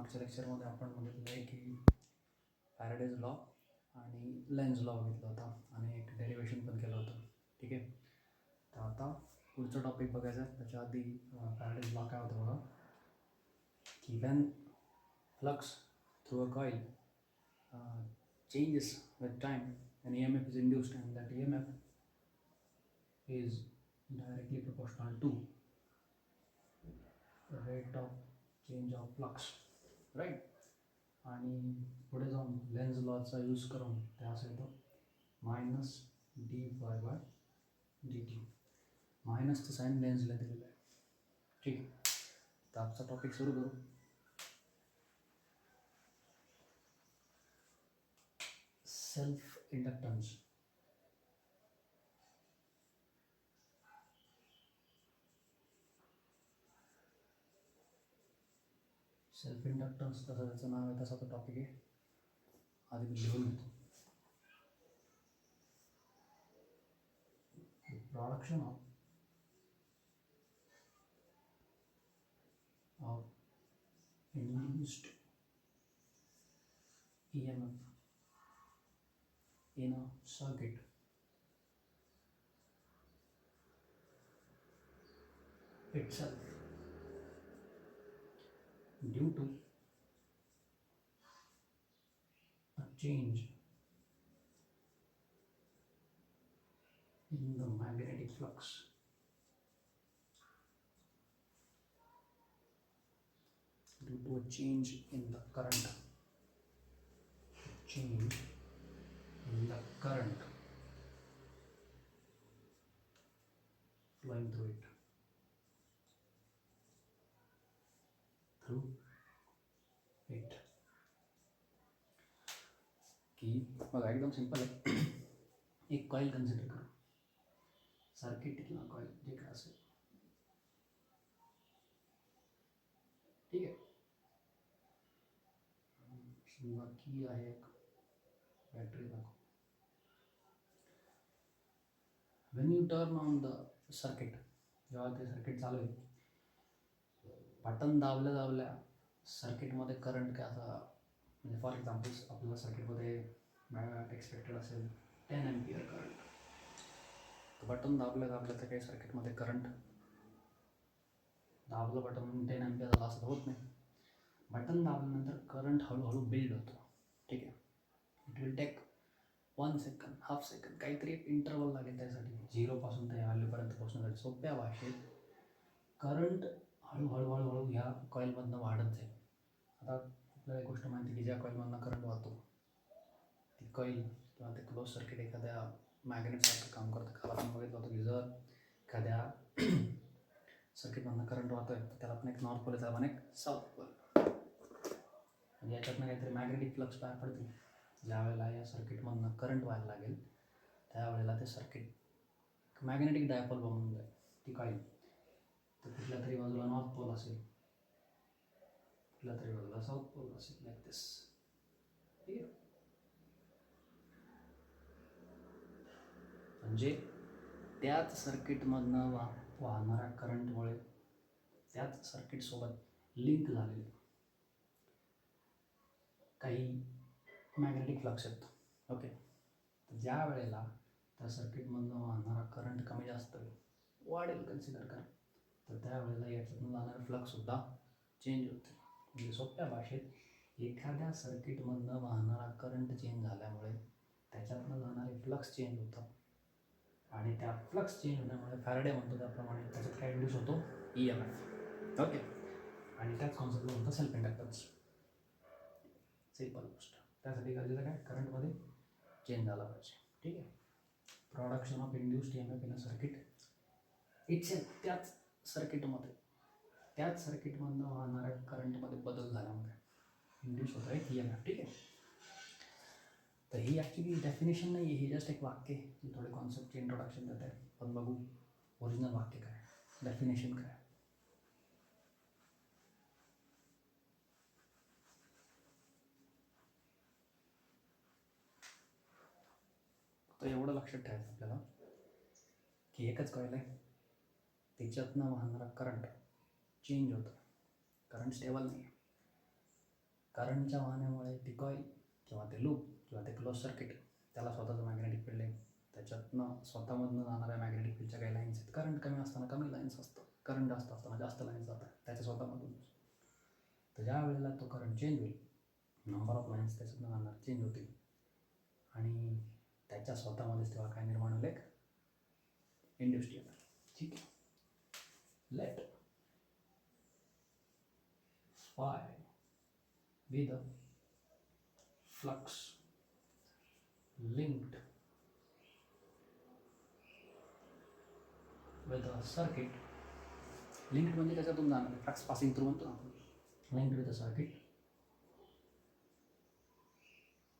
मागच्या लेक्चरमध्ये आपण बघितलं आहे की फॅरेडेज लॉ आणि लेन्झ लॉ बघितला होता आणि एक डेरिवेशन पण केलं होतं. ठीक आहे, तर आता पुढचं टॉपिक बघायचं आहे. त्याच्या आधी फॅरेडेज लॉ काय होतं बघा, की when flux through a coil changes with time, an EMF is induced, and that EMF is directly proportional to the rate of change of flux, right? आणि पुढे जाऊन लेन्झ लॉचा यूज करून ते असं येतं minus D Y by D T. मायनसचं sign लेन्झला दिलेलं आहे. ठीक आहे, तर आजचा टॉपिक सुरू करू. Self inductance. सेल्फ इंडक्टन्स तसं त्याचं नाव आहे, तसा तो टॉपिक आहे. आधी मी लिहून घेतो. Production of induced EMF in a circuit itself due to a change in the magnetic flux. Due to a change in the current. Change in the current flowing through it. की बघा एकदम simple आहे. एक coil consider करू, सर्किटला coil जे काय असेल. ठीक आहे, समजा की आहे एक बॅटरी दाखव. Wien U turn on the circuit, जेव्हा ते सर्किट चालू आहे, बटन दाबल्या दाबल्या सर्किटमध्ये करंट काय असा, म्हणजे फॉर एक्झाम्पल आपल्याला सर्किटमध्ये एक्सपेक्टेड असेल 10 एम्पियर करंट, तर बटन दाबल्या दाबल्या तर काही सर्किटमध्ये करंट दाबलं बटन 10 एम्पियर झाला असं होत नाही. बटन दाबल्यानंतर करंट हळूहळू बिल्ड होतो. ठीक आहे, it will take 1 second, half second, काहीतरी एक इंटरवल लागेल त्यासाठी 0पासून त्या व्हॅल्यूपर्यंत पोहोचण्यासाठी. सोप्या भाषेत करंट हळूहळू हळूहळू ह्या कॉईलमधनं वाढत जाईल. आता आपल्याला एक गोष्ट माहिती की ज्या कॉईलमधनं करंट वाहतो ती कॉईल किंवा ते क्लोज सर्किट एखाद्या मॅग्नेटसारखं काम करतं. काल आपण बघितलं होतं की जर एखाद्या सर्किटमधनं करंट वाहतोय तर त्याला पण एक नॉर्थ पोल, त्याला पण एक साऊथ पोल. म्हणजे याच्यातनं काहीतरी मॅग्नेटिक फ्लक्स बाहेर पडतील. ज्या वेळेला या सर्किटमधनं करंट व्हायला लागेल त्यावेळेला ते सर्किट मॅग्नेटिक डायपोल बनून जाईल. ती कॉईल तर कुठल्या तरी बाजूला नॉर्थ पोल असेल, कुठल्या तरी बाजूला साऊथ पोल असेल, लाईक दिस. ठीक आहे, म्हणजे त्याच सर्किटमधनं वाहणाऱ्या करंटमुळे त्याच सर्किटसोबत लिंक झालेले काही मॅग्नेटिक फ्लक्स आहेत. ओके, तर ज्या वेळेला त्या सर्किटमधनं वाहणारा करंट कमी जास्त वाढेल कन्सिडर करा, तर त्यावेळेला याच्यातून जाणारे फ्लक्ससुद्धा चेंज होते. म्हणजे सोप्या भाषेत एखाद्या सर्किटमधनं वाहणारा करंट चेंज झाल्यामुळे त्याच्यातनं जाणारे फ्लक्स चेंज होतात आणि त्या फ्लक्स चेंज होण्यामुळे फॅरेडे म्हणतो त्याप्रमाणे त्याच्यात काय इंड्यूस होतो, EMF. ओके, आणि त्याच कॉन्सेप्टला म्हणतो सेल्फ इंडक्टन्स. सिंपल गोष्ट. त्यासाठी गरजेचं काय, करंटमध्ये चेंज झाला पाहिजे. ठीक आहे, production of induced EMF in a circuit itself, त्याच सर्किटमधनं वाहणाऱ्या करंटमध्ये बदल झाल्यामुळे इंड्यूस होतं एक EMF. ठीक आहे, तर ही ॲक्च्युली डेफिनेशन नाही आहे, ही जस्ट एक वाक्य आहे जी थोडे कॉन्सेप्टचे इंट्रोडक्शन देत आहे. पण बघू ओरिजिनल वाक्य काय, डेफिनेशन काय. तर एवढं लक्षात ठेवायचं आपल्याला की एकच कॉईल आहे, त्याच्यातनं वाहणारा करंट चेंज होतं. करंट स्टेबल नाही आहे. करंटच्या वाहण्यामुळे ती कॉईल किंवा ते लूप किंवा ते क्लोज सर्किट त्याला स्वतःचं मॅग्नेटिक फील्ड आहे. त्याच्यातनं स्वतःमधनं जाणाऱ्या मॅग्नेटिक फील्डच्या काही लाईन्स आहेत. करंट कमी असताना कमी लाईन्स असतं, करंट जास्त असताना जास्त लाईन्स जातात त्याच्या स्वतःमधून. तर ज्या वेळेला तो करंट चेंज होईल, नंबर ऑफ लाईन्स त्याच्यातनं जाणार चेंज होतील आणि त्याच्या स्वतःमध्येच तेव्हा काय निर्माण होईल, एक इंड्युस्ड EMF. ठीक आहे. Let phi be the flux linked with a circuit. Linked म्हणजे त्याच्यातून जाणार फ्लक्स पासिंग थ्रू म्हणतो आपण. Linked with a circuit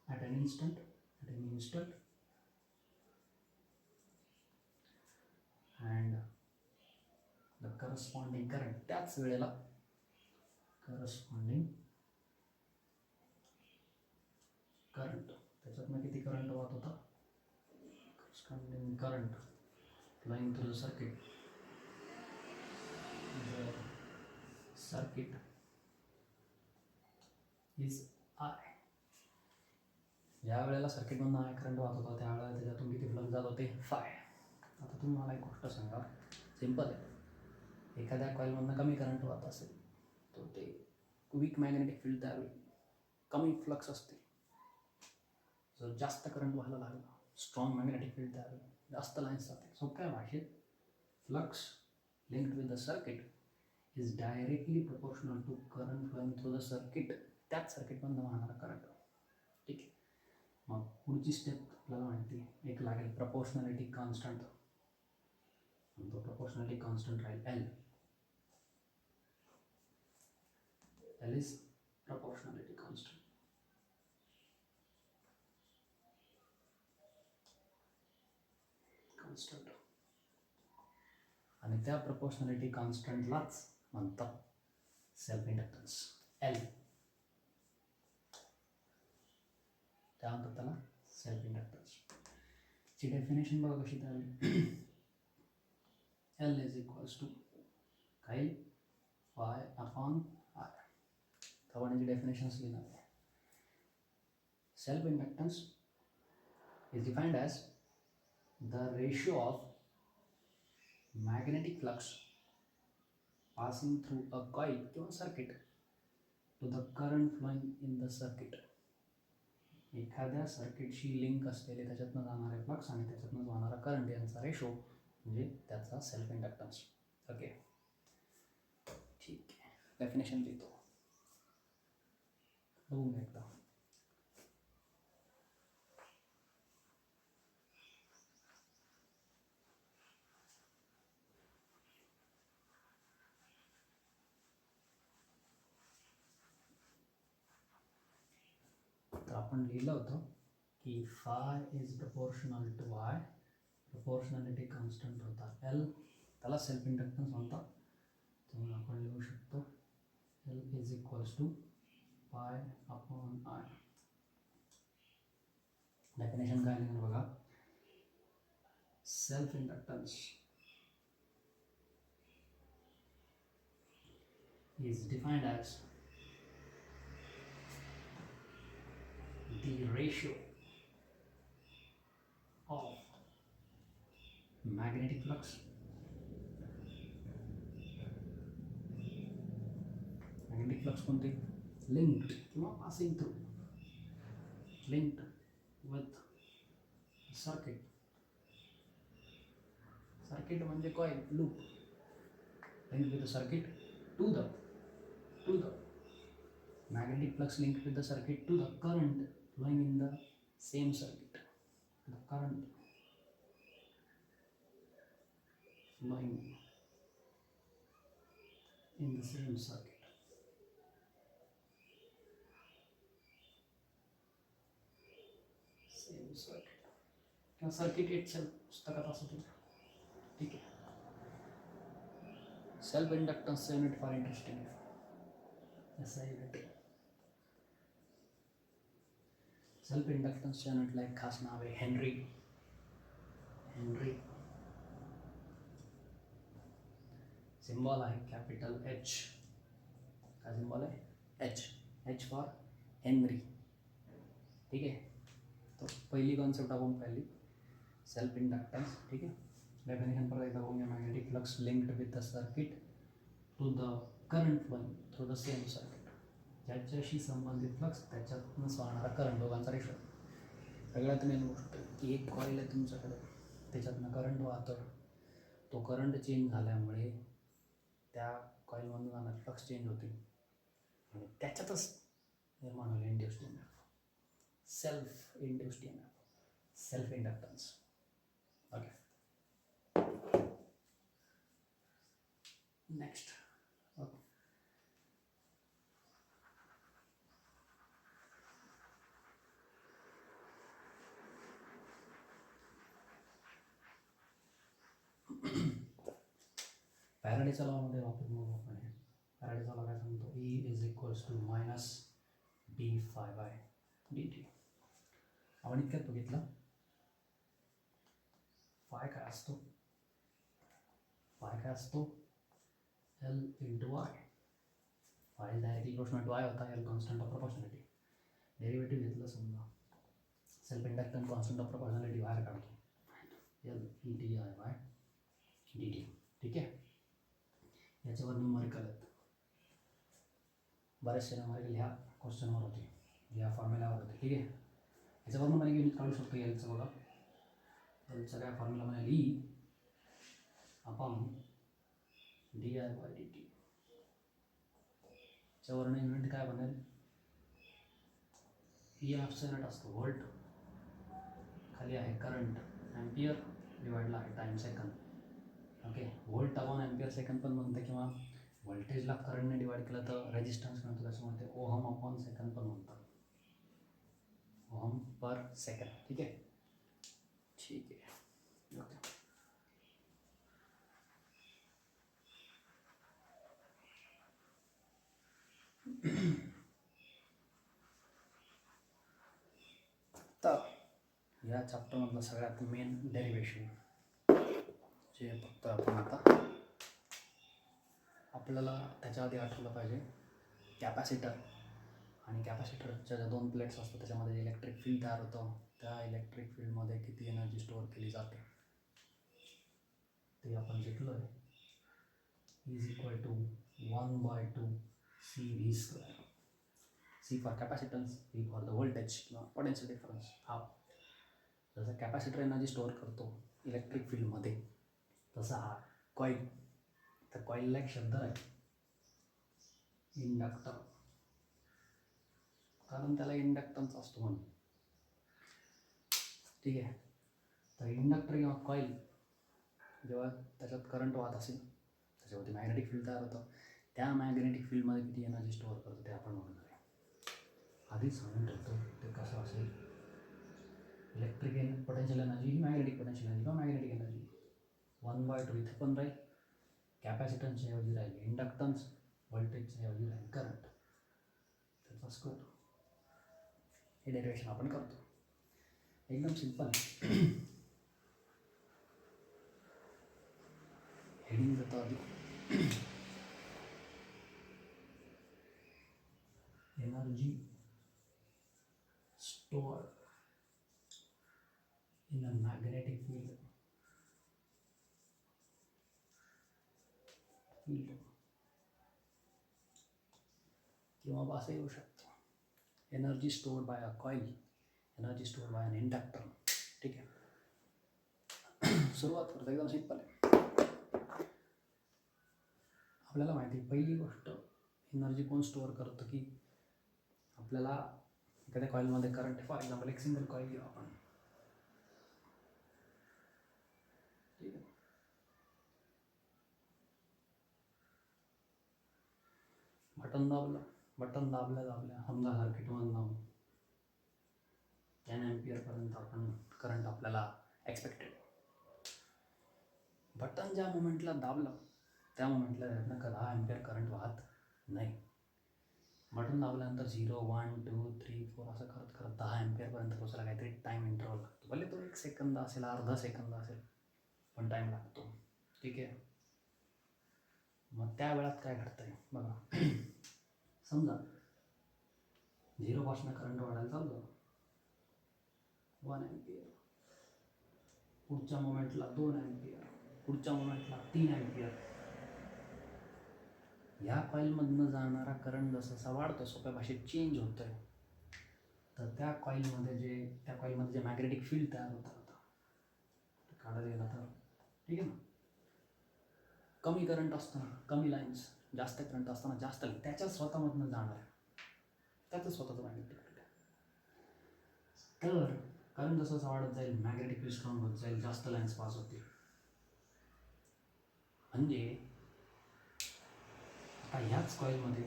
at an instant and the corresponding current, त्याच वेळेला corresponding current, त्याच्यातनं किती करंट वाहत होता, corresponding current flowing through the circuit. The circuit is I. ज्या वेळेला सर्किटमधून I करंट वाहत होता त्यावेळेला त्याच्यातून किती फ्लक्स जात होते, फाय. आता तुम्ही मला एक गोष्ट सांगा, सिम्पल आहे. एखाद्या कॉईलमधनं कमी करंट वाहत असेल तर ते वीक मॅग्नेटिक फील्ड तयार होईल, कमी फ्लक्स असते. जर जास्त करंट व्हायला लागला, स्ट्रॉंग मॅग्नेटिक फील्ड तयार होईल, जास्त लाईन्स जातील. सोप्या भाषेत flux linked with the circuit is directly proportional to current flowing through the circuit. त्याच सर्किटमधनं वाहणारा करंट. ठीक आहे. मग पुढची स्टेप आपल्याला माहिती एक लागेल, प्रपोर्शनॅलिटी कॉन्स्टंट. तो प्रपोर्शनॅलिटी कॉन्स्टंट राहील L. L is proportionality constant. आणि त्या प्रपोर्शनॅलिटी कॉन्स्टंटलाच म्हणतात सेल्फ इंडक्टन्स, L. त्या म्हणतात त्याला सेल्फ इंडक्टन्स. ची डेफिनेशन बघा कशी तयारी. L इज इक्वल्स टू काही फाय अपॉन I. आपण याची डेफिनेशन्स लिहिणार आहे. Self inductance is defined as the ratio of magnetic flux passing through a coil or circuit to the current flowing in the circuit. एखाद्या सर्किटशी link असलेले त्याच्यातनं जाणारे फ्लक्स आणि त्याच्यातनं जाणारा करंट यांचा रेशो म्हणजे त्याचा सेल्फ इंडक्टन्स. ओके, ठीक आहे. डेफिनेशन लिहितो, बघून एकदा. तर आपण लिहिलं होतं की phi is proportional to I. Proportionality constant होता L, त्याला सेल्फ इंडक्टन्स म्हणतात. त्यामुळे आपण लिहू शकतो L is equals to pi upon I. Definition काय लिहिणार बघा. Self inductance is defined as the ratio of magnetic flux कोणते, linked किंवा passing through, linked with circuit. Circuit म्हणजे coil, loop. linked with the circuit to the magnetic flux linked with the circuit to the current flowing in the same circuit. The current flowing in the same circuit. Same circuit. किंवा circuit itself पुस्तकात असं तुला. ठीक आहे. Self इंडक्टन्सचं unit फार interesting आहे. ऐसा unit self इंडक्टन्सच्या युनिटला एक खास नाव आहे हेनरी. सिम्बॉल आहे कॅपिटल H. काय सिम्बॉल आहे, H. H for Henry. ठीक आहे. तो पहिली कॉन्सेप्ट आपण पाहिली सेल्फ इंडक्टन्स. ठीक आहे. डेफिनेशन परत एकदा बघूया. Magnetic flux linked with the circuit to the current flowing through the same circuit. ज्याच्याशी संबंधित फ्लक्स त्याच्यातून वाहणारा करंट दोघांचा रेशो. सगळ्यात मेन गोष्ट की एक कॉईल आहे तुमच्याकडे, त्याच्यातनं करंट वाहतो. तो करंट चेंज झाल्यामुळे त्या कॉईलमधून जाणारे फ्लक्स चेंज होते आणि त्याच्यातच निर्माण होईल induced EMF. Self induced EMF, self inductance. Okay. Next फॅराडेच्या लॉमध्ये वापरून मग आपण हे फॅराडेचा लॉ काय सांगतो, E is equals to minus d∅/dt. आपण इतक्यात बघितलं फाय काय असतो, L into Y. Phi directly proportional to I होता, L constant of proportionality. Derivative घेतलं समजा, self inductance constant of proportionality बाहेर काढतो, L di/dt. ठीक आहे. याच्यावर न्यूमरिकल आहेत, बरेचसे न्यूमरिकल ह्या क्वेश्चनवर होते, या फॉर्म्युल्यावर होते. ठीक आहे. याच्यावरून मला युनिट काढू शकतो एलचं. बघा, एलचा काय फॉर्म्युला म्हणेल ई अपॉन di/dt. याच्यावरून युनिट काय बनेल, ई ॲब्सोल्यूट असतो व्होल्ट, खाली आहे करंट, ॲम्पियर डिवाइडला आहे time second. Okay. Volt upon ampere second पण म्हणते, किंवा व्होल्टेजला करंटने डिवाइड केलं तर रेजिस्टन्स म्हणतो, त्याच्यामध्ये ओहम अपॉन सेकंद पण म्हणतात, ओहम पर सेकंड. ठीक आहे. ठीक आहे. ओके. तर या चॅप्टरमधलं सगळ्यात मेन डेरिवेशन जे फक्त आपण आता आपल्याला त्याच्या आधी आठवलं पाहिजे, कॅपॅसिटर आणि कॅपॅसिटरच्या ज्या दोन प्लेट्स असतात त्याच्यामध्ये जे इलेक्ट्रिक फील्ड तयार होतं, त्या इलेक्ट्रिक फील्डमध्ये किती एनर्जी स्टोअर केली जाते ते आपण शिकलो आहे. Is equal to 1/2 CV². C for capacitance, V for the voltage किंवा पोटेन्शियल डिफरन्स. हा जसं कॅपॅसिटर एनर्जी स्टोअर करतो इलेक्ट्रिक फील्डमध्ये, तसा हा कॉईल, तर कॉईलला एक शब्द आहे इंडक्टर, कारण त्याला इंडक्टन्स असतो म्हणून. ठीक आहे. तर इंडक्टर किंवा कॉईल जेव्हा त्याच्यात करंट वाहत असेल, त्याच्यावरती मॅग्नेटिक फील्ड तयार होतं, त्या मॅग्नेटिक फील्डमध्ये किती एनर्जी स्टोअर करतो ते आपण बघणार आहे. आधीच सांगून ठेवतो ते कसं असेल. इलेक्ट्रिक पोटेन्शियल एनर्जी ही मॅग्नेटिक पोटेन्शियल एनर्जी किंवा मॅग्नेटिक एनर्जी 1/2 इथे पण राहील, कॅपॅसिटन्सच्या ऐवजी राहील इंडक्टन्स, व्होल्टेजच्या ऐवजी राहील करंट, त्याचा स्क्वेअर. हे डेरिवेशन आपण करतो, एकदम सिंपल. हेडिंग देतो आधी, energy store in a magnetic field किंवा असं येऊ शकतं, energy store bye a coil, energy store bye an inductor. ठीक आहे. सुरुवात करतो, एकदम सिंपल आहे. आपल्याला माहिती आहे पहिली गोष्ट, एनर्जी कोण स्टोअर करतं, की आपल्याला एखाद्या कॉईलमध्ये करंट, फॉर एक्झाम्पल एक सिंगल कॉईल घेऊ आपण. ठीक आहे. बटन दाबल्या समजा सर्किटमधून 10 अँपिअरपर्यंत आपण करंट आपल्याला एक्सपेक्टेड. बटन ज्या मोमेंटला दाबलं त्या मोमेंटला त्यातनं 10 अँपिअर करंट वाहत नाही. बटन दाबल्यानंतर 0, 1, 2, 3, 4 असं करत करत 10 अँपिअरपर्यंत पोहोचायला काहीतरी टाईम इंटरवल लागतो. भले तो 1 सेकंद असेल, अर्धा सेकंद असेल, पण टाईम लागतो. ठीक आहे. मग त्या वेळात काय घडतंय बघा. समजा झिरोपासून करंट वाढायला चालू झालं, 1 अँपियर, पुढच्या मोमेंटला 2 अँपियर, पुढच्या मोमेंटला 3 अँपियर. ह्या कॉईलमधनं जाणारा करंट जसा वाढतोय, सोप्या भाषेत चेंज होतोय, तर त्या कॉईलमध्ये जे मॅग्नेटिक फील्ड तयार होतं काढायला गेलं तर, ठीक आहे ना, कमी करंट असताना कमी लाईन्स, जास्त करंट असताना जास्त लाईन, त्याच्या स्वतःमधनं जाणार आहे, त्याचं स्वतःचं मॅग्नेटिक फील्ड आहे. तर करंट जसं वाढत जाईल मॅग्नेटिक फील्ड स्ट्रॉंग होत जाईल, जास्त लाईन्स पास होतील. म्हणजे आता ह्याच कॉईलमध्ये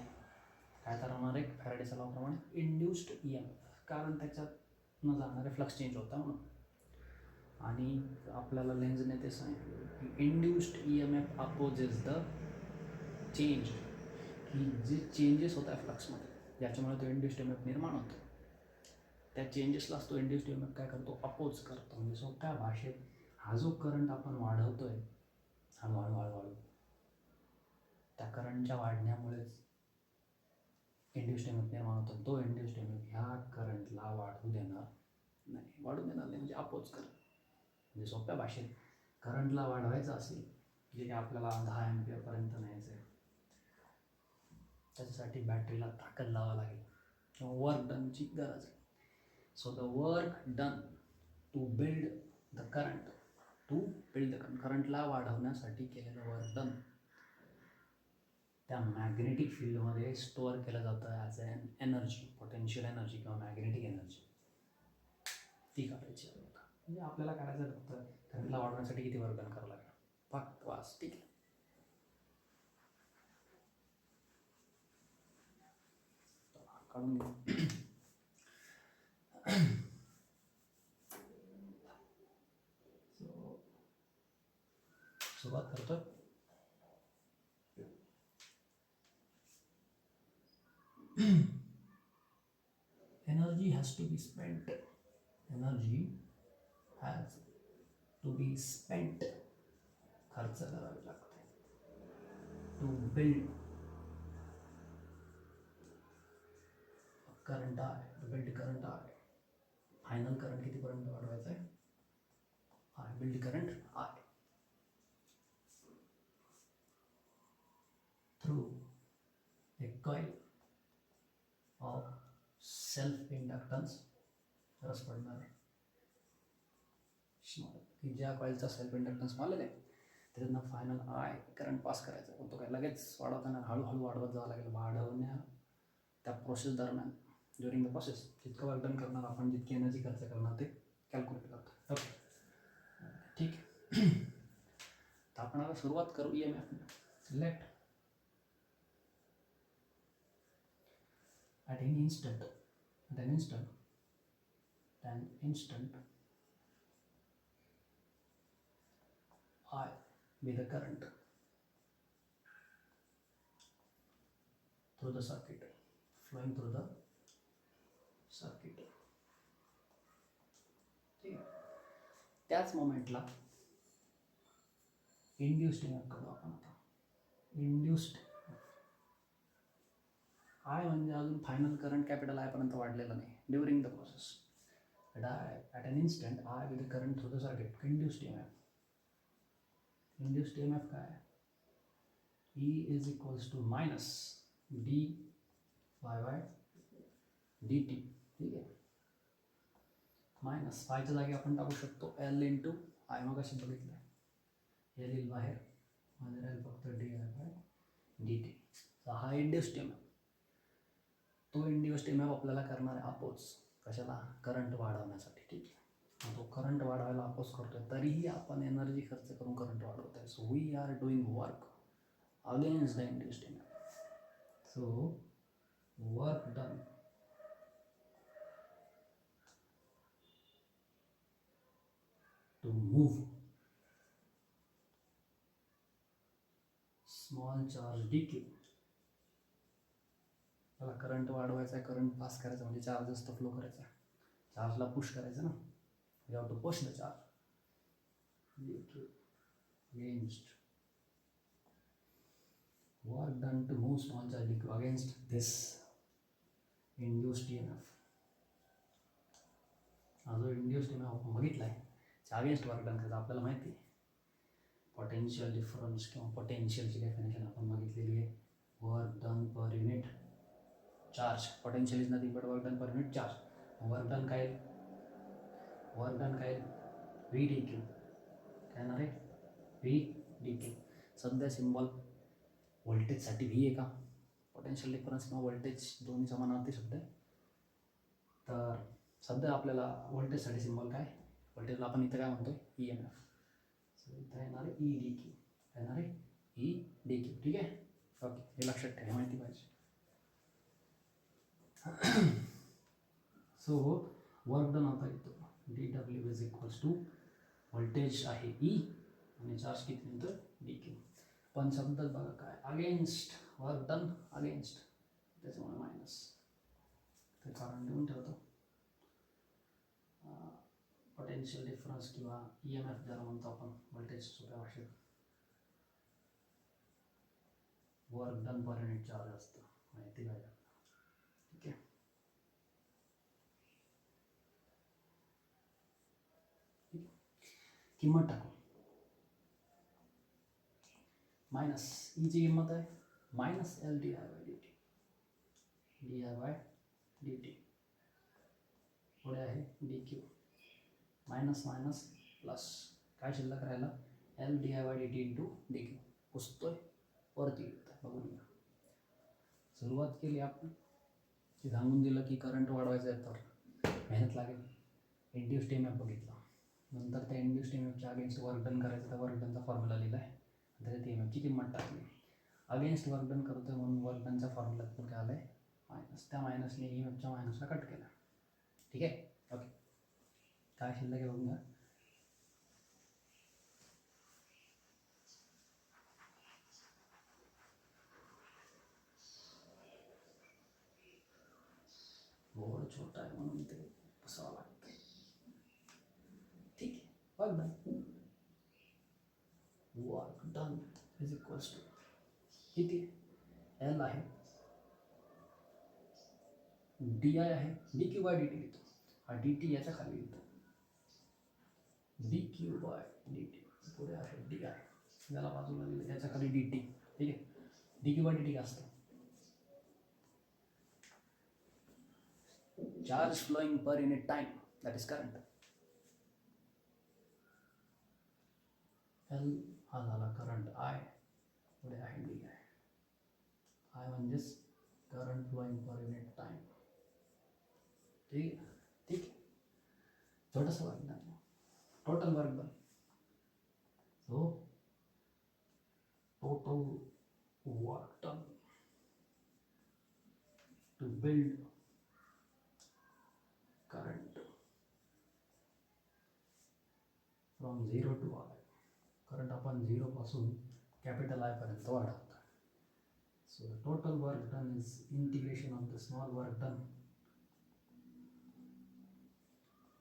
काय तर होणार आहे, फॅराडेच्या लॉप्रमाणे इंड्युस्ड EMF, कारण त्याच्यातनं जाणारे फ्लक्स चेंज होता म्हणून. आणि आपल्याला लेन्झने ते सांगितलं की induced EMF opposes the change, की जे चेंजेस होत आहे फ्लक्समध्ये ज्याच्यामुळे तो इंड्युस्ड EMF निर्माण होतो, त्या चेंजेसलाच तो इंड्युस्ड EMF काय करतो, अपोज करतो. म्हणजे सोप्या भाषेत हा जो करंट आपण वाढवतोय हळूहळू हळूहळू, त्या करंटच्या वाढण्यामुळेच इंड्युस्ड EMF निर्माण होतो. तो इंड्युस्ड EMF ह्या करंटला वाढू देणार नाही म्हणजे अपोज कर. म्हणजे सोप्या भाषेत करंटला वाढवायचं असेल, जे की आपल्याला 10 अँपियरपर्यंत न्यायचं आहे, त्याच्यासाठी बॅटरीला ताकद लावावं लागेल किंवा वर्क डनची गरज आहे. So the work done to build the current, करंटला वाढवण्यासाठी केलेलं वर्क डन त्या मॅग्नेटिक फील्डमध्ये स्टोअर केलं जातं as an energy, potential energy किंवा मॅग्नेटिक एनर्जी. ती काढायची आहे. म्हणजे आपल्याला काढायचं फक्त करंटला वाढवण्यासाठी किती वर्क डन करावं लागेल, फक्त वास. ठीक आहे, काढून घेऊ. सुरुवात करतो. Energy has to be spent. Energy has to be spent. खर्च करावे लागते. To build करंट आहे, to build करंट आहे. फायनल करंट कितीपर्यंत वाढवायचं आहे, आहे बिल्ड करंट आहे. Through a coil of self inductance, रस पडणार आहे की ज्या कॉईलचा सेल्फ इंडक्टन्स मारलेला आहे त्याच्यातनं फायनल करंट पास करायचा. पण तो काय लगेच वाढवताना हळूहळू वाढवत जावं लागेल. वाढवण्या त्या प्रोसेस दरम्यान, ड्युरिंग द प्रोसेस जितकं वर्क डन करणार आपण, जितकी एनर्जी खर्च करणार ते कॅल्क्युलेट करतो. ओके, ठीक आहे. तर आपण आता सुरुवात करू EMF. Let at an instant I be the current through the circuit, flowing through the circuit. ठीक आहे. त्याच मोमेंटला इंड्युस्ड EMF करू आपण आता. इंड्युस्ड I म्हणजे अजून फायनल करंट कॅपिटल I पर्यंत वाढलेलं नाही during the process. But at an instant I with the current through the circuit, induced EMF. Induced EMF काय आहे, E is equals to minus dy by dt. ठीक आहे, minus फायच्या जागी आपण टाकू शकतो L इंटू I. मग अशी बघितलं आहे, L येईल बाहेर, म्हणजे राहील फक्त dy by dt. हा इंड्युस्ड EMF. तो इंड्युस्ड EMF आपल्याला करणार आहे अपोज, कशाला, करंट वाढवण्यासाठी. ठीक आहे, तो करंट वाढवायला अपोज करतोय, तरीही आपण एनर्जी खर्च करून करंट वाढवतोय. So we are doing work against the induced EMF. So work done to move small charge dq. त्याला करंट वाढवायचा आहे, करंट पास करायचा म्हणजे चार्ज जास्त फ्लो करायचा आहे, चार्जला पुश करायचं ना. You have to push the charge against work done to move small charge dq against this induced E M F. हा जो इंड्युस्ड ई एम एफ आपण बघितला आहे त्या अगेन्स्ट वर्क डन करायचं. आपल्याला माहिती आहे पोटेन्शियल डिफरन्स किंवा पोटेन्शियलची डेफिनेशन आपण बघितलेली आहे. Work done per unit charge. Potential is nothing but work done per unit charge. Work done काय व्ही डी क्यू काय येणार आहे व्ही डी क्यू. सध्या सिम्बॉल व्होल्टेजसाठी व्ही आहे का, पोटेन्शियल डिफरन्स किंवा व्होल्टेज दोन्ही समानार्थी शब्द आहे. तर सध्या आपल्याला व्होल्टेजसाठी सिम्बॉल काय, व्होल्टेजला आपण इथं काय म्हणतो ई एम एफ. सो इथं येणार आहे ई डी क्यू. येणार आहे ई डी क्यू. ठीक आहे ओके, हे लक्षात ठेवा, माहिती पाहिजे. सो वर्क डन आता येतो डी डब्ल्यू इज इक्वल्स टू व्होल्टेज आहे ई आणि चार्ज किती नंतर डी क्यू. पण शब्दात बघा काय अगेन्स्ट वर्क डन अगेन्स्ट, त्याच्यामुळे मायनस ते कारण देऊन ठेवतो. पोटेन्शियल डिफरन्स किंवा ई एम एफ ज्याला म्हणतो आपण व्होल्टेज सोप्या भाषेत. Work done per unit charge असतं, माहिती पाहिजे. ठीक आहे किंमत टाकू. मायनस ईची किंमत आहे minus L D I by D T. D I by D T पुढे आहे D Q. Minus minus plus काय शिल्लक राहिला L D I by D T into D Q. पुसतोय वरती येत आहे बघून घ्या. सुरुवात केली आपण की सांगून दिलं की करंट वाढवायचं आहे तर मेहनत लागेल. इंड्युस्ड ई एम एफ बघितला, नंतर त्या इंड्युस्ड ई एम एफच्या अगेन्स्ट वर्क डन करायचं, त्या वर्क डनचा फॉर्म्युला लिहिला आहे, त्याच्यात ई एम एफची किंमत टाकली. अगेन्स्ट वर्क डन करतो आहे म्हणून वर्क डनच्या फॉर्म्युल्यात पण काय आलं आहे मायनस. त्या मायनसने ई एम एफच्या मायनसला कट केला. ठीक आहे ओके, काय शिल्लक आहे बघून घ्या. बोर्ड छोटा आहे म्हणून ते बसावं लागतं. ठीक आहे work done. Work done is equals to किती एल आहे डी आय आहे D q by D t लिहितो. हा डी टी याच्या खाली लिहितो d q by D T. पुढे आहे डी आय, याला बाजूला लिहिलं, याच्या खाली डी टी. ठीक आहे D q by D t काय असतं charge flowing per unit time, that is current. L हा झाला करंट आय, पुढे आहे डी आय. आय म्हणजेच current flowing per unit time. ठीक आहे ठीक आहे. छोटंसं work done, total work done. So total work done to build current from 0 to I. Current आपण 0 पासून कॅपिटल आय पर्यंत वाढवतो. So the total work done is integration of the small work done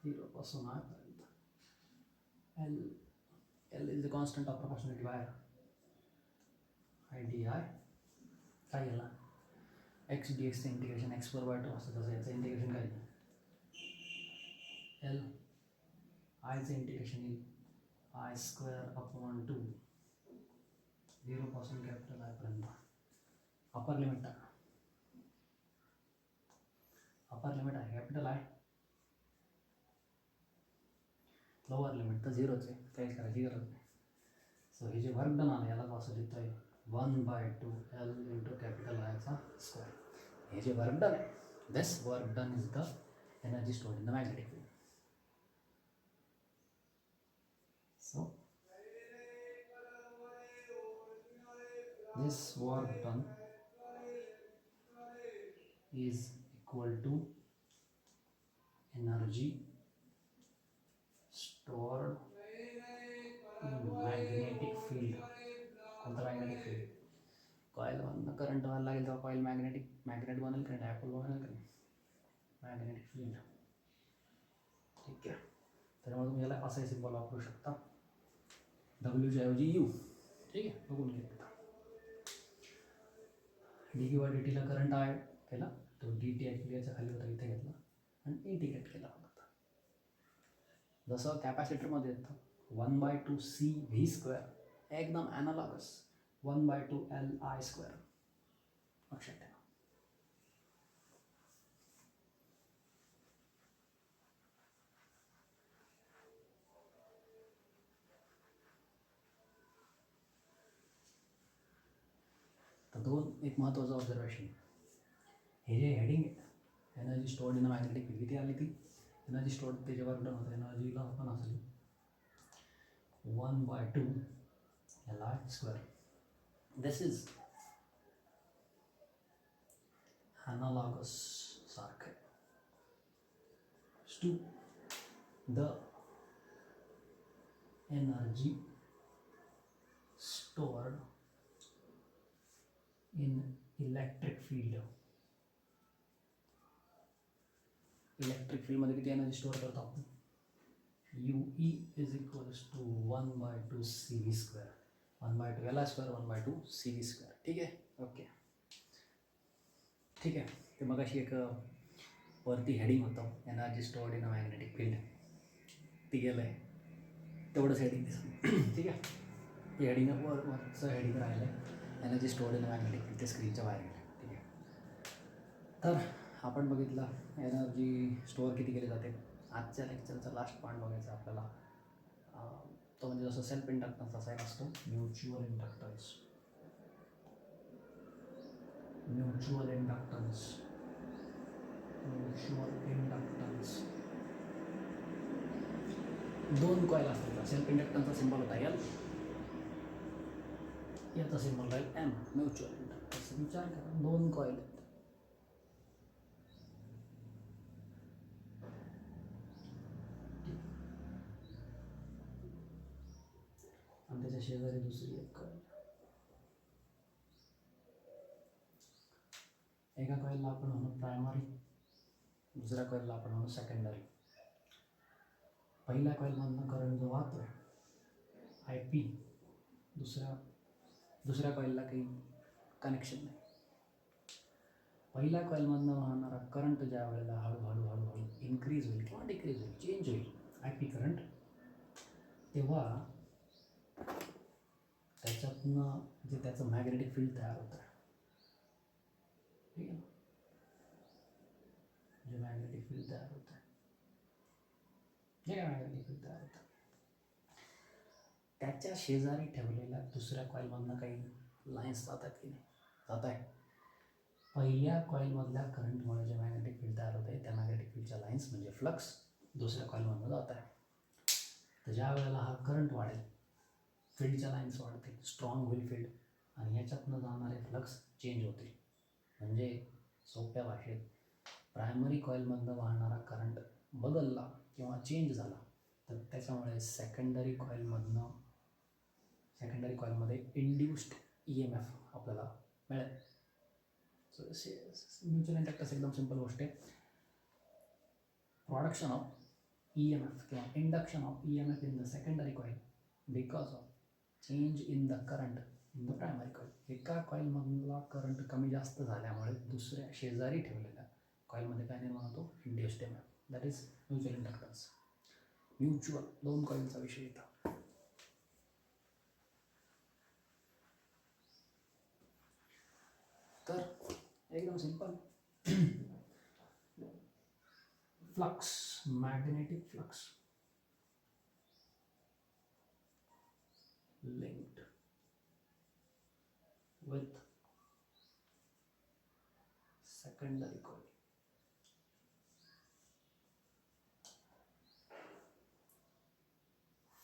0 पासून आय पर्यंत. L is the constant of proportionality wire I D I. काय याला x D एक्सचं integration x पर bye 2 असतं, तसं याचं इंटिग्रेशन काय एल आयचं इंटिग्रेशन येईल I square upon 2 0 पासून कॅपिटल आय पर्यंत. अपर लिमिट टाका. अपर लिमिट आहे कॅपिटल आय, लोअर लिमिट तर 0च आहे, काहीच करायची गरज नाही. सो हे जे वर्क डन आलं याला असं लिहितो आहे 1/2 एल इंटू कॅपिटल आयचा स्क्वेअर. हे जे वर्क डन आहे this work done is the energy stored in the magnetic field. So this work done is equal to energy stored in magnetic field. कोणता मॅग्नेटिक फील्ड? कॉईल बनणं current व्हायला लागेल तेव्हा coil magnet बनेल का dipole बनेल का मॅग्नेटिक फील्ड. ठीक आहे, त्यामुळे तुम्ही याला असा सिम्बॉल वापरू शकता डब्ल्यूच्या ऐवजी यू. ठीक आहे बघून घ्या. डी क्यू बाय डी टीला करंट आहे केला तो dt ॲक्च्युली याच्या खाली होता, इथे घेतला आणि इंटिग्रेट केला होता. जसं कॅपॅसिटरमध्ये येतं 1/2 CV², एकदम ॲनालॉगस 1/2LI². लक्षात ठेवा. तर एक महत्त्वाचं ऑब्झर्वेशन, हे जे हेडिंग आहे energy stored in magnetic field, किती आली ती एनर्जी स्टोअर्ड त्याच्यावर डन होतं, एनर्जीला आपण असेल 1/2LI². दिस इज analogous सारखं to the energy stored in electric field. Electric फील्डमध्ये किती एनर्जी स्टोअर करतो आपण, UE is equals to 1/2CV², 1/2LI², 1/2CV². ठीक आहे, ओके, ठीक आहे. ते मग अशी एक वरती हेडिंग होतं energy stored in a magnetic field, ती गेलं आहे तेवढंच हेडिंग दिसतं. ठीक आहे, हे हेडिंग वरचं हेडिंग राहिलं आहे energy stored in a magnetic field, ते स्क्रीनच्या बाहेर गेलं. ठीक आहे, तर आपण बघितलं एनर्जी स्टोअर किती केली जाते. आजच्या लेक्चरचा लास्ट पॉईंट बघायचा आपल्याला, तो म्हणजे जसं सेल्फ इंडक्टन्स असा एक असतो म्युच्युअल इंडक्टन्स. म्युच्युअल इंडक्टन्स दोन कॉईल असतात. सेल्फ इंडक्टन्सचा सिम्बॉल होता L, याचा सिम्बॉल राहील M. म्युच्युअल इंडक्टन्स विचार करा, दोन कॉईल आहेत, आणि त्याच्या शेजारी दुसरी एक कॉईल. एका कॉईलला आपण म्हणू प्रायमरी, दुसऱ्या कॉईलला आपण म्हणू सेकंडरी. पहिल्या कॉईलमधनं करंट जो वाहतोय IP, दुसऱ्या कॉईलला काही कनेक्शन नाही. पहिल्या कॉईलमधनं वाहणारा करंट ज्या वेळेला हळूहळू इन्क्रीज होईल किंवा डिक्रीज होईल, चेंज होईल IP करंट, तेव्हा त्याच्यातनं जे त्याचं मॅग्नेटिक फील्ड तयार होतं, ठीक आहे, जे मॅग्नेटिक फील्ड तयार होतं, जे काय मॅग्नेटिक फील्ड तयार होतं, त्याच्या शेजारी ठेवलेल्या दुसऱ्या कॉईलमधनं काही लाईन्स जातात की नाही, जात आहे. पहिल्या कॉईलमधल्या करंटमुळे जे मॅग्नेटिक फील्ड तयार होते, त्या मॅग्नेटिक फील्डच्या लाईन्स म्हणजे फ्लक्स दुसऱ्या कॉईलमधनं जात आहे. तर ज्या वेळेला हा करंट वाढेल, फील्डच्या लाईन्स वाढतील, स्ट्रॉंग होईल फील्ड, आणि ह्याच्यातनं जाणारे फ्लक्स चेंज होतील. म्हणजे सोप्या भाषेत प्रायमरी कॉईलमधनं वाहणारा करंट बदलला किंवा चेंज झाला तर त्याच्यामुळे सेकंडरी कॉईलमध्ये इंड्यूस्ड EMF आपल्याला मिळेल. सो म्युच्युअल इंडक्टन्स एकदम सिंपल गोष्ट आहे. प्रोडक्शन ऑफ EMF किंवा induction of EMF in the secondary coil because of change in the current in the primary coil. एका कॉईलमधला करंट कमी जास्त झाल्यामुळे दुसऱ्या शेजारी ठेवलेल्या कॉईलमध्ये काय निर्माण होतो, induced EMF. That is mutual inductance. Mutual दोन कॉईलचा विषय येतो. तर एकदम simple, flux, magnetic flux linked with secondary coil.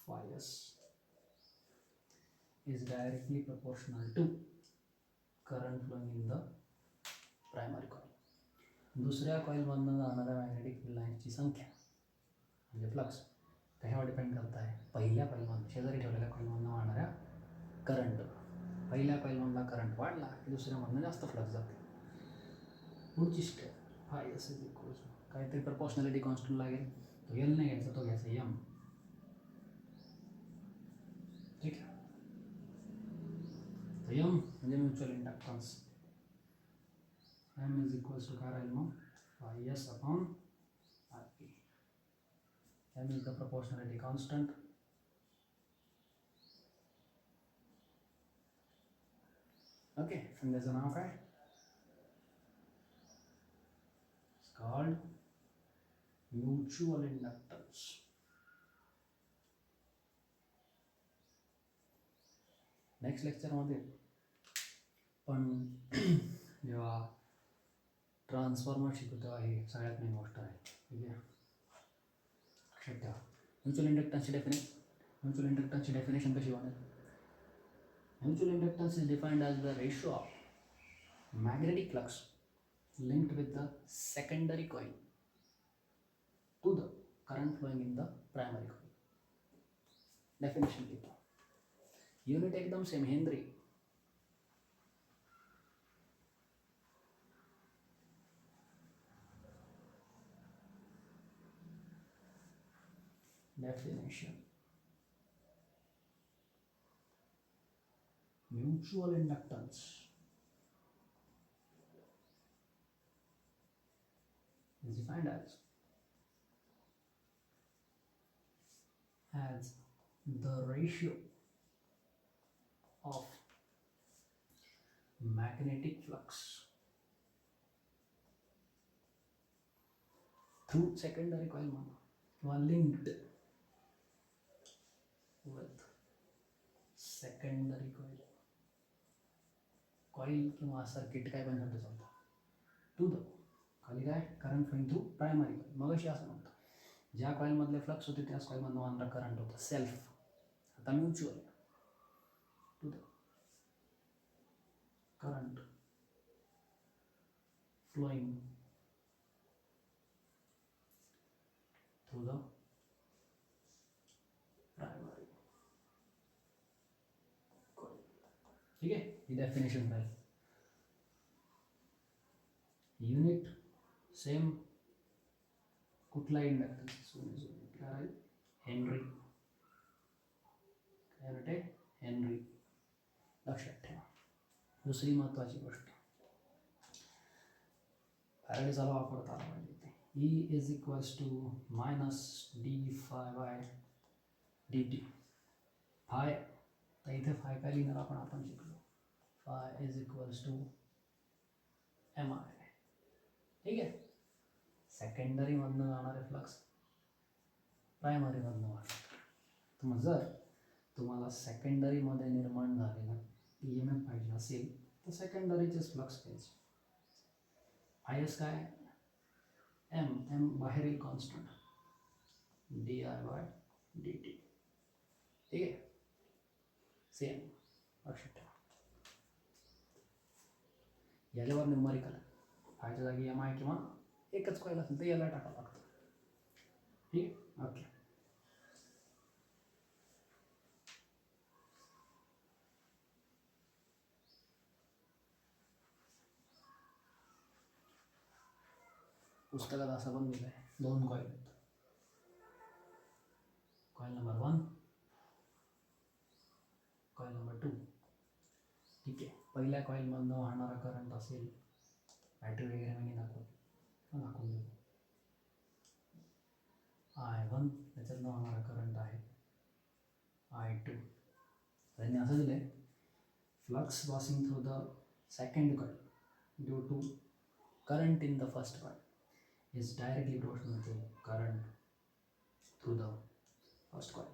Phi S is directly proportional to current flowing in the primary coil. दुसऱ्या कॉईलमधनं जाणाऱ्या मॅग्नेटिक फील्ड लाईन्सची संख्या म्हणजे फ्लक्स कशावर डिपेंड करत आहे, पहिल्या कॉईलमधून शेजारी ठेवलेल्या कॉईलमधनं वाहणाऱ्या करंट. पहिल्या कॉईलमधला करंट वाढला की दुसऱ्यामधनं जास्त फ्लक्स जाते. पुढची step Phi S is equal to काहीतरी प्रपोर्शनॅलिटी कॉन्स्टंट लागेल, तो L नाही घ्यायचा, तो घ्यायचा M. ठीक आहे, तो M म्हणजे mutual inductance M is equals to काय राहील मग S upon RP. M is the proportionality constant. Okay, and there's an okay. It's called mutual inductance. Next लेक्चरमध्ये पण जेव्हा ट्रान्सफॉर्मर शिकू तेव्हा हे सगळ्यात मेन गोष्ट आहे. ठीक आहे, लक्षात ठेवा. म्युच्युअल इंडक्टन्सची डेफिनेशन कशी बनेल? Mutual inductance is defined as the ratio of magnetic flux linked with the secondary coil to the current flowing in the primary coil. Definition लिहितो. युनिट एकदम same, Henry. Definition: mutual inductance is defined as the ratio of magnetic flux through secondary coil किंवा linked with secondary coil किंवा circuit काय पण शब्द चालतो. To the खाली काय current flowing through primary coil. मग अशी असं नव्हतं, ज्या कॉईलमधले फ्लक्स होते त्याच कॉईलमधून वाहणारा करंट होता सेल्फ. आता mutual to the current flowing through the primary coil. ठीक आहे, ही डेफिनेशन राहील. युनिट सेम, कुठला इंडक्टन्स काय राहील? हेनरी. काय युनिट आहे? हेनरी. लक्षात ठेवा. दुसरी महत्त्वाची गोष्ट, फॅरेडेचा लॉ वापरता आला पाहिजे. E is equals to minus d phi by dt. Phi, तर इथे फाय काय लिहिणार आपण शिकलो. Phi is equals to M I. ठीक आहे, सेकंडरी मधनं जाणारे फ्लक्स प्रायमरी मधनं वाहतात. मग जर तुम्हाला सेकंडरीमध्ये निर्माण झालेला EMF पाहिजे असेल तर सेकंडरीचेच फ्लक्स पाहिजे. IS काय? M बाहेरील कॉन्स्टंट di by dt. ठीक आहे, सेम लक्षात ठेवा. याच्यावर न्यूमरिकल फायच्या जागी MI किंवा एकच कॉईल असेल तर याला टाकावं लागतं. ठीक आहे, ओके. पुस्तकात असं पण दिलं आहे, 2 कॉईल आहेत. Coil number 1, coil number 2. ठीक आहे, पहिल्या कॉईलमधनं वाहणारा करंट असेल, बॅटरी वगैरे मी दाखवून देऊ. I1 त्याच्यातनं वाहणारा करंट आहे I2. त्यांनी असं दिलं आहे, flux passing through the second coil due to current in the first coil is directly proportional to current through the first coil.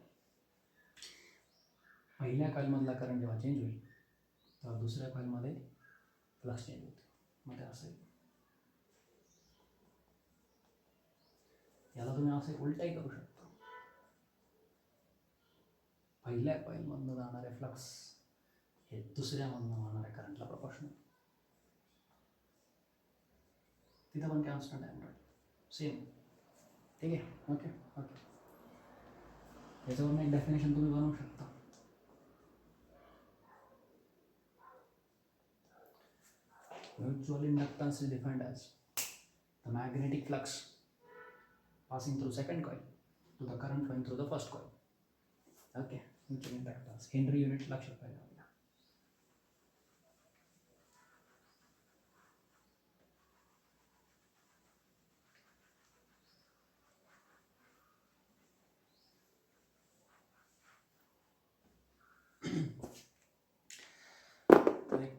पहिल्या कॉईलमधला करंट जेव्हा चेंज होईल तेव्हा दुसऱ्या कॉईलमध्ये फ्लक्स चेंज होते. मग ते असं याला तुम्ही असे उलटाही करू शकता. पहिल्या कॉईलमधनं जाणारे फ्लक्स हे दुसऱ्यामधनं वाहणाऱ्या करंटला प्रपोर्शनल. तिथं पण कॉन्स्टंट आहे सेम. ठीक आहे, ओके ओके. याच्यावरून एक डेफिनेशन तुम्ही बनवू शकता. Mutual inductance is defined as the magnetic flux passing through second coil to the current flowing through the first coil. Okay, mutual inductance Henry unit लक्षात पाहिजे आपल्याला.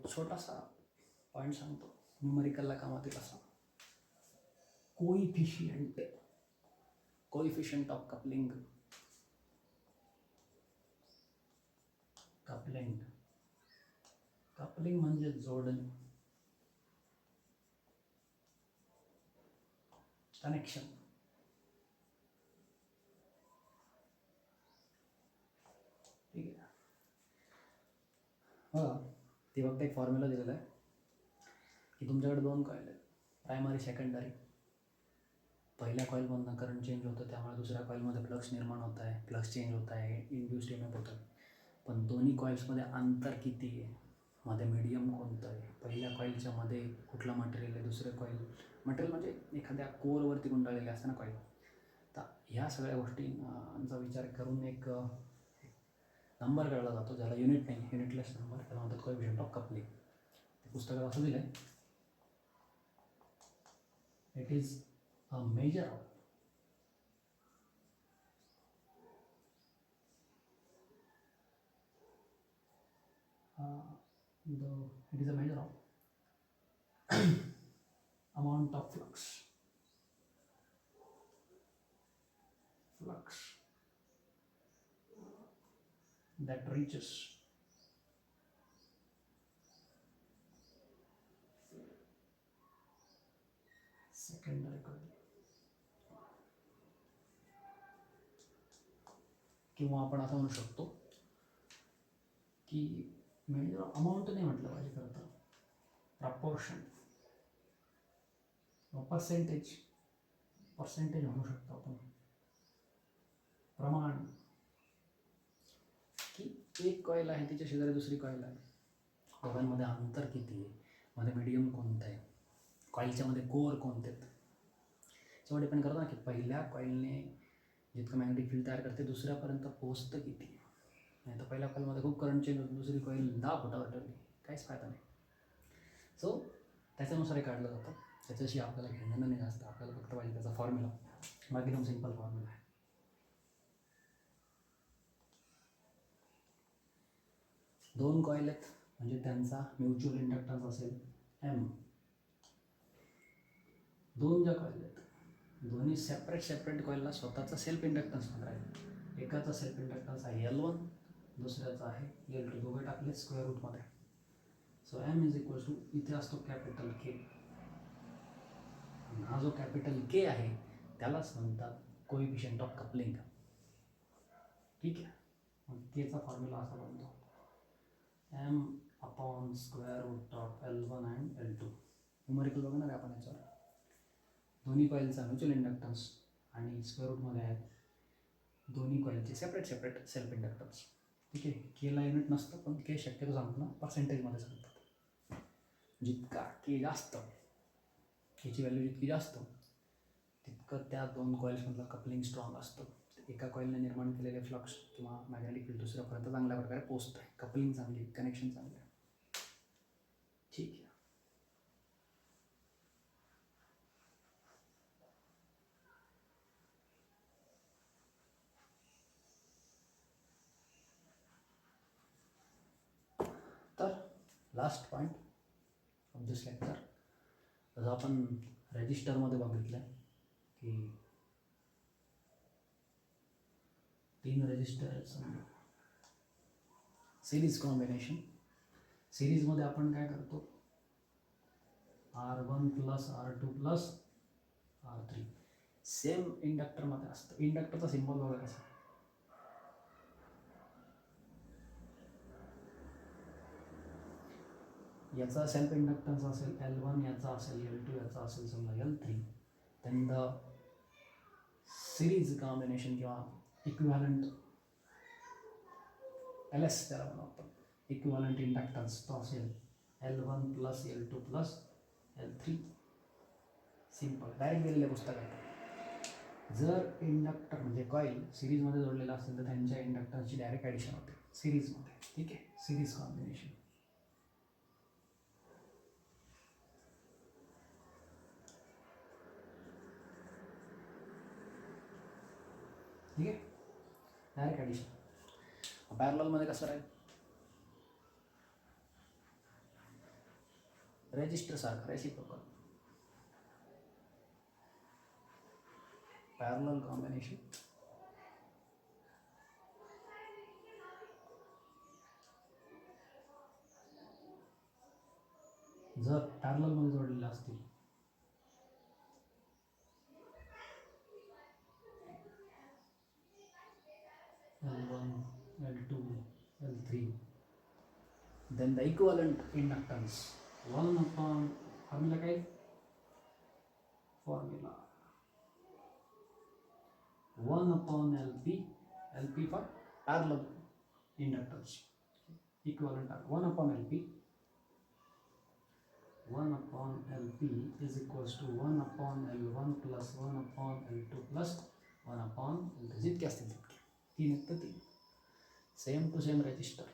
छोटासा पॉईंट सांगतो, न्यूमेरिकलला कामात येईल असा. Coefficient of coupling. कपलिंग म्हणजे जोडणे, कनेक्शन. ठीक आहे. बघा, ते फक्त एक फॉर्म्युला दिलेला आहे की तुमच्याकडे 2 कॉईल आहेत, प्रायमरी सेकंडरी. पहिल्या कॉईलमधनं करंट चेंज होतं, त्यामुळे दुसऱ्या कॉईलमध्ये फ्लक्स निर्माण होत आहे, फ्लक्स चेंज होत आहे, इंड्यूस्ड ईएमएफ होतं. पण दोन्ही कॉईल्समध्ये अंतर किती आहे, मध्ये मीडियम कोणतं आहे, पहिल्या कॉईलच्या मध्ये कुठलं मटेरियल आहे, दुसरे कॉईल मटेरियल म्हणजे एखाद्या कोअरवरती गुंडाळलेले असतं ना कॉईल. तर ह्या सगळ्या गोष्टींचा विचार करून एक नंबर काढला जातो, ज्याला युनिट नाही, युनिटलेस नंबर, त्याला म्हणतात कोएफिशियंट ऑफ कपलिंग. ते पुस्तकात असं दिलं आहे, it is a measure of it is a measure of amount of flux that reaches secondary coil. किंवा आपण असं म्हणू शकतो की मेजर ऑफ अमाऊंट नाही म्हटलं पाहिजे खरं तर, प्रपोर्शन, पर्सेंटेज म्हणू शकतो आपण, प्रमाण. की एक कॉईल आहे, तिच्या शेजारी दुसरी कॉईल आहे, दोघांमध्ये अंतर किती आहे, मध्ये मीडियम कोणतं आहे, कॉईलच्या मध्ये कोअर कोणते आहेत, त्याच्यावर डिपेंड करतं ना की पहिल्या कॉईलने जितकं मॅग्नेटिक फील्ड तयार करते दुसऱ्यापर्यंत पोहोचतं किती. नाही तर पहिल्या कॉईलमध्ये खूप करंट चेंज होतं, दुसरी कॉईल 10 फुटावर ठरली, काहीच फायदा नाही. सो त्याच्यानुसार हे काढलं जातं, त्याच्याशी आपल्याला घेणं नाही जास्त, आपल्याला फक्त पाहिजे त्याचा फॉर्म्युला, बाकी एकदम सिंपल फॉर्म्युला आहे. दोन कॉईल आहेत म्हणजे त्यांचा म्युच्युअल इंडक्टन्स असेल एम. दोन ज्या कॉईल आहेत, दोन्ही सेपरेट कॉईलला स्वतःचा सेल्फ इंडक्टन्स पण राहील. एकाचा सेल्फ इंडक्टन्स आहे L1, दुसऱ्याचा आहे L2, दोघे टाकले स्क्वेअर रूटमध्ये. So M is equals to, इथे असतो कॅपिटल के, हा जो कॅपिटल के आहे त्यालाच म्हणतात कोएफिशियंट ऑफ कपलिंग. ठीक आहे. मग केचा फॉर्म्युला असा बनतो M upon square root of L1 and L2. Numerical बघणार आहे आपण याच्यावर. दोन्ही कॉईलचा म्युच्युअल इंडक्टन्स आणि स्क्वेअर रूटमध्ये आहेत दोन्ही कॉईलचे सेपरेट सेल्फ इंडक्टन्स. ठीक आहे. केला युनिट नसतं, पण के शक्यतो सांगतो ना पर्सेंटेजमध्ये सांगतात. जितका के जास्त, केची व्हॅल्यू जितकी जास्त तितकं त्या दोन कॉईल्समधलं कपलिंग स्ट्रॉंग असतं. एका कॉईलने निर्माण केलेले फ्लक्स किंवा मॅग्नेटिक फील्ड दुसऱ्यापर्यंत चांगल्या प्रकारे पोहोचतं आहे, कपलिंग चांगली, कनेक्शन चांगलं आहे. ठीक आहे. तर last point of this lecture, जसं आपण रजिस्टरमध्ये बघितलं की 3 रजिस्टर आहेत समजा, सिरीज कॉम्बिनेशन. सिरीजमध्ये आपण काय करतो, R1 plus R2 plus R3 same इंडक्टरमध्ये असतं. इंडक्टरचा सिम्बॉल बघा कसा, याचा सेल्फ इंडक्टन्स असेल L1, याचा असेल L2, याचा असेल समजा L3. Then the series combination किंवा इक्विव्हॅलंट LS त्याला म्हणू आपण, इक्विव्हॅलंट इंडक्टन्स तो असेल L1 plus L2 plus L3. Simple, direct दिलेल्या पुस्तकात. जर इंडक्टर म्हणजे कॉईल सिरीजमध्ये जोडलेला असेल तर त्यांच्या इंडक्टन्सची डायरेक्ट ॲडिशन होते सिरीजमध्ये. ठीक आहे. Series combination. ठीक आहे. Direct addition. पॅरललमध्ये कसं राहील, रेजिस्टर सारखं रेसिप्रोकल पॅरलल कॉम्बिनेशन जर पॅरललमध्ये जोडलेले असतील L1, L2, L3, then the equivalent inductance 1 upon formula काय formula 1 upon LP for parallel inductance equivalent 1 upon LP is equals to 1 upon L1 plus 1 upon L2 plus 1 upon L3 जितके असतील तितके 3 एक तर 3 same to same resistor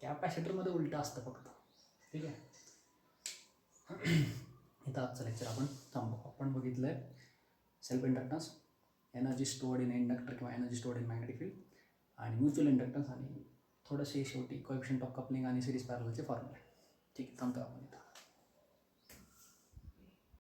कॅपॅसिटरमध्ये उलटं असतं फक्त ठीक आहे. इथं आजचं लेक्चर आपण थांबू. आपण बघितलं आहे self inductance, energy stored in inductor किंवा energy stored in magnetic field आणि म्युच्युअल इंडक्टन्स आणि थोडंसे शेवटी कोएफिशियंट ऑफ कपलिंग आणि सिरीज पॅरललचे फॉर्म्युले. ठीक आहे, थांबतो आपण इथं.